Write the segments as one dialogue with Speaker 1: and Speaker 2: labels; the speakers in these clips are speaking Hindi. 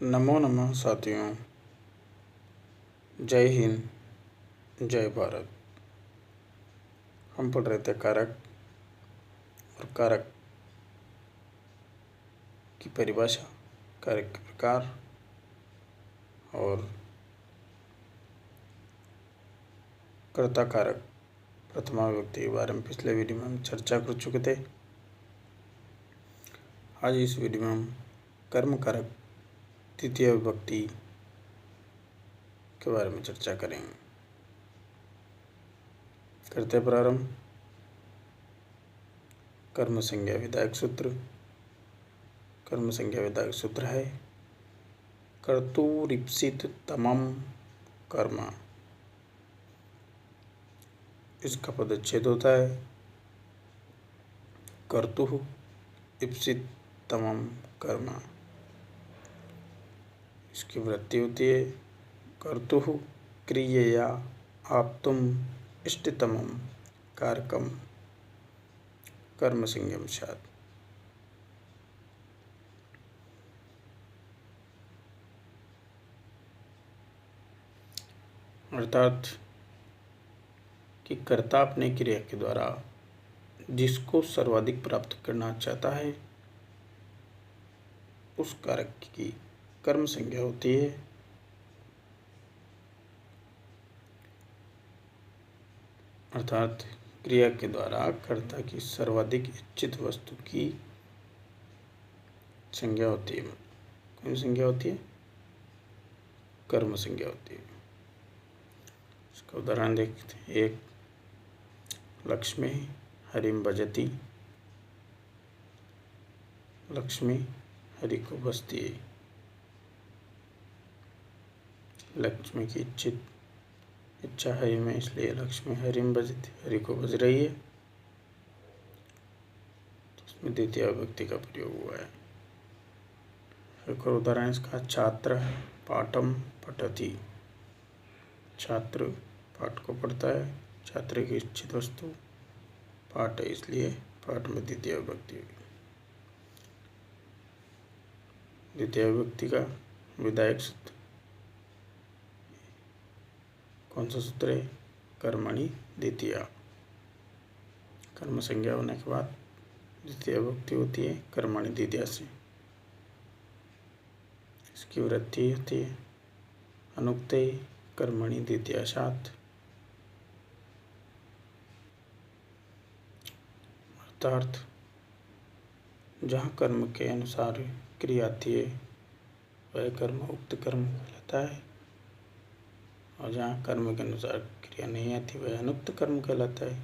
Speaker 1: नमो नमः साथियों। जय हिंद, जय भारत। हम पढ़ रहे थे कारक और कारक की परिभाषा, कारक के प्रकार और कर्ता कारक प्रथमा विभक्ति के बारे में पिछले वीडियो में हम चर्चा कर चुके थे। आज इस वीडियो में हम कर्म कारक तृतीय विभक्ति के बारे में चर्चा करेंगे। करते प्रारंभ। कर्म संज्ञा विधायक सूत्र। कर्म संज्ञा विधायक सूत्र है कर्तुरीप्सित तमम कर्म। इसका पदच्छेद होता है कर्तुः ईप्सित तमम कर्म। इसकी वृत्ति होती है कर्तुः क्रियया आप्तुम इष्टतमं कारकम कर्म संज्ञम स्यात्। अर्थात कि कर्ता अपने क्रिया के द्वारा जिसको सर्वाधिक प्राप्त करना चाहता है उस कारक की कर्म संज्ञा होती है। अर्थात क्रिया के द्वारा कर्ता की सर्वाधिक इच्छित वस्तु की संज्ञा होती है। कौन संज्ञा होती है? कर्म संज्ञा होती है। इसका उदाहरण देखते हैं। एक, लक्ष्मी हरिम भजति। लक्ष्मी हरि को भजती है। लक्ष्मी की इच्छा हरि में, इसलिए लक्ष्मी हरिम भजति, हरि को भज रही है। तो उसमें द्वितीय विभक्ति का प्रयोग हुआ है। एक और उदाहरण इसका, छात्र पाठम पठति। छात्र पाठ को पढ़ता है। छात्र की इच्छित वस्तु पाठ है, इसलिए पाठ में द्वितीय विभक्ति हुई। द्वितीय विभक्ति का विधायक सूत्र कौन सा सूत्र है? कर्मणि द्वितीया। कर्म संज्ञा होने के बाद द्वितीय विभक्ति होती है कर्मणि द्वितीया से। इसकी वृत्ति होती है अनुक्ते कर्मणि द्वितीया स्यात्। अर्थात जहाँ कर्म के अनुसार क्रिया आती है वह कर्म उक्त कर्म कहलाता है, और जहाँ कर्म के अनुसार क्रिया नहीं आती वह अनुक्त कर्म कहलाता है।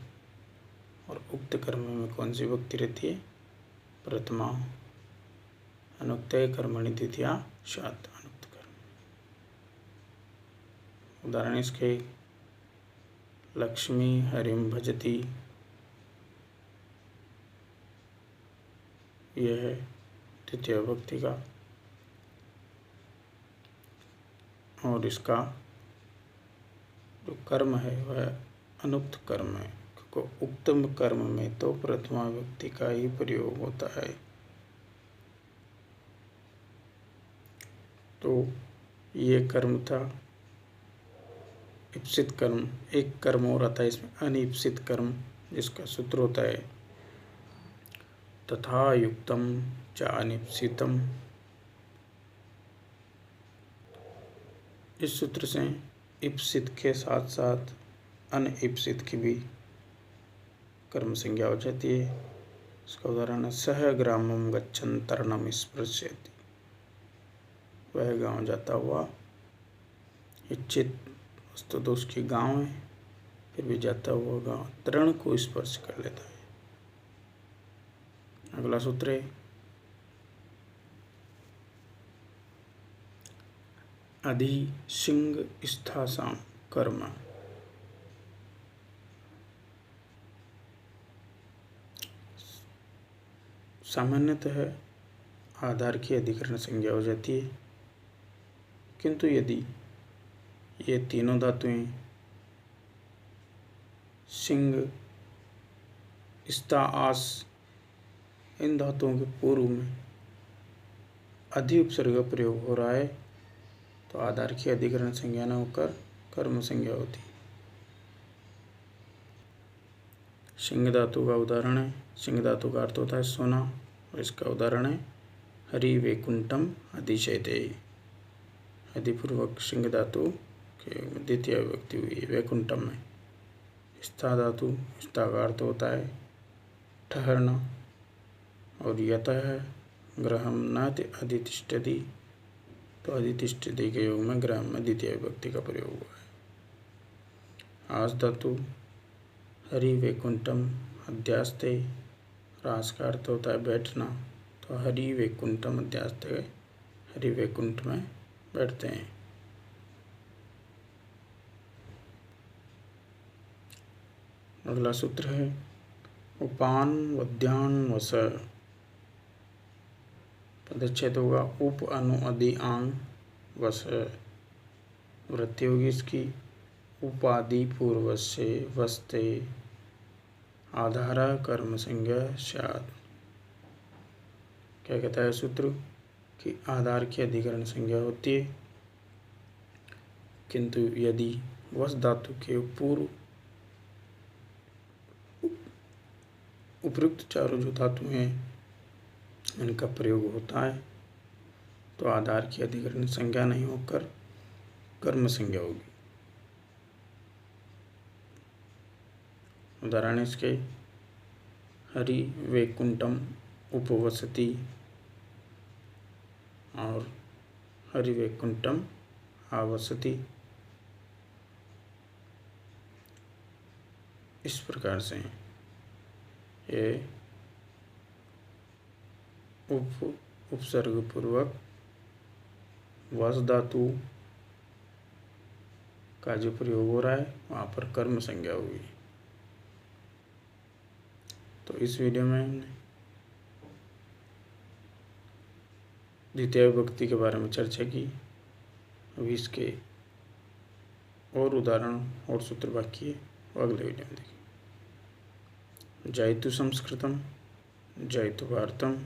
Speaker 1: और उक्त कर्म में कौन सी विभक्ति रहती है? प्रथमा। अनुक्ते कर्मणि द्वितीया स्यात्। अनुक्त कर्म। उदाहरण इसके, लक्ष्मी हरिम भजति। यह है द्वितीय विभक्ति का, और इसका जो कर्म है वह अनुक्त कर्म है, क्योंकि उक्तम कर्म में तो प्रथमा विभक्ति का ही प्रयोग होता है। तो ये कर्म था ईप्सित कर्म। एक कर्म और आता है इसमें अनीप्सित कर्म, जिसका सूत्र होता है तथा युक्तम च अनीप्सितम। इस सूत्र से ईप्सित के साथ साथ अनईप्सित की भी कर्म संज्ञा हो जाती है। इसका उदाहरण है सह ग्रामम गच्छन् तरणम स्पृशति। वह गांव जाता हुआ, इच्छित वस्तु तो उसकी गांव है, फिर भी जाता हुआ गांव तरण को स्पर्श कर लेता है। अगला सूत्र है अधि सिंह स्थासाम कर्म। सामान्यतः आधार की अधिकरण संज्ञा हो जाती है, किंतु यदि ये तीनों धातुएं सिंह स्था आस इन धातुओं के पूर्व में अधि उपसर्ग प्रयोग हो रहा है तो आधार की अधिकरण संज्ञा न होकर कर्म संज्ञा होती। सिंह धातु का उदाहरण है, सिंह धातु का अर्थ होता है सोना, और इसका उदाहरण है हरि वैकुंठम अधिशयते। अधिपूर्वक सिंह धातु के द्वितीय विभक्ति हुई है वैकुंठम में। स्था धातु, स्था का अर्थ होता है ठहरना, और यतः ग्रहम न अधितिष्ठति, तो अधितिष्ठति के योग में ग्रह में द्वितीय विभक्ति का प्रयोग हुआ है। आस धातु हरि वैकुंठम अध्यास्ते, रास का अर्थ होता है बैठना, तो हरि वैकुंठम अध्यास्ते, हरि वैकुंठ में बैठते हैं। अगला सूत्र है उपान वध्यान वस। पदच्छेद होगा उप अनु अधि आंग वस। वृत्ति होगी इसकी उपाधि पूर्व से वस्ते आधारा कर्म संज्ञा स्यात्। क्या कहता है सूत्र कि आधार की अधिकरण संज्ञा होती है, किंतु यदि वस धातु के पूर्व उपयुक्त चारों जो धातु हैं इनका प्रयोग होता है तो आधार की अधिकरण संज्ञा नहीं होकर कर्म संज्ञा होगी। उदाहरण इसके हरि वैकुंठम उपवसति और हरि वैकुंठम आवसति। इस प्रकार से ये उपसर्ग पूर्वक वस धातु का जो प्रयोग हो रहा है वहाँ पर कर्म संज्ञा होगी। तो इस वीडियो में हमने द्वितीय विभक्ति के बारे में चर्चा की। अभी इसके और उदाहरण और सूत्र बाकी है, वो अगले वीडियो में देखेंगे। जयतु संस्कृतम, जयतु भारतम।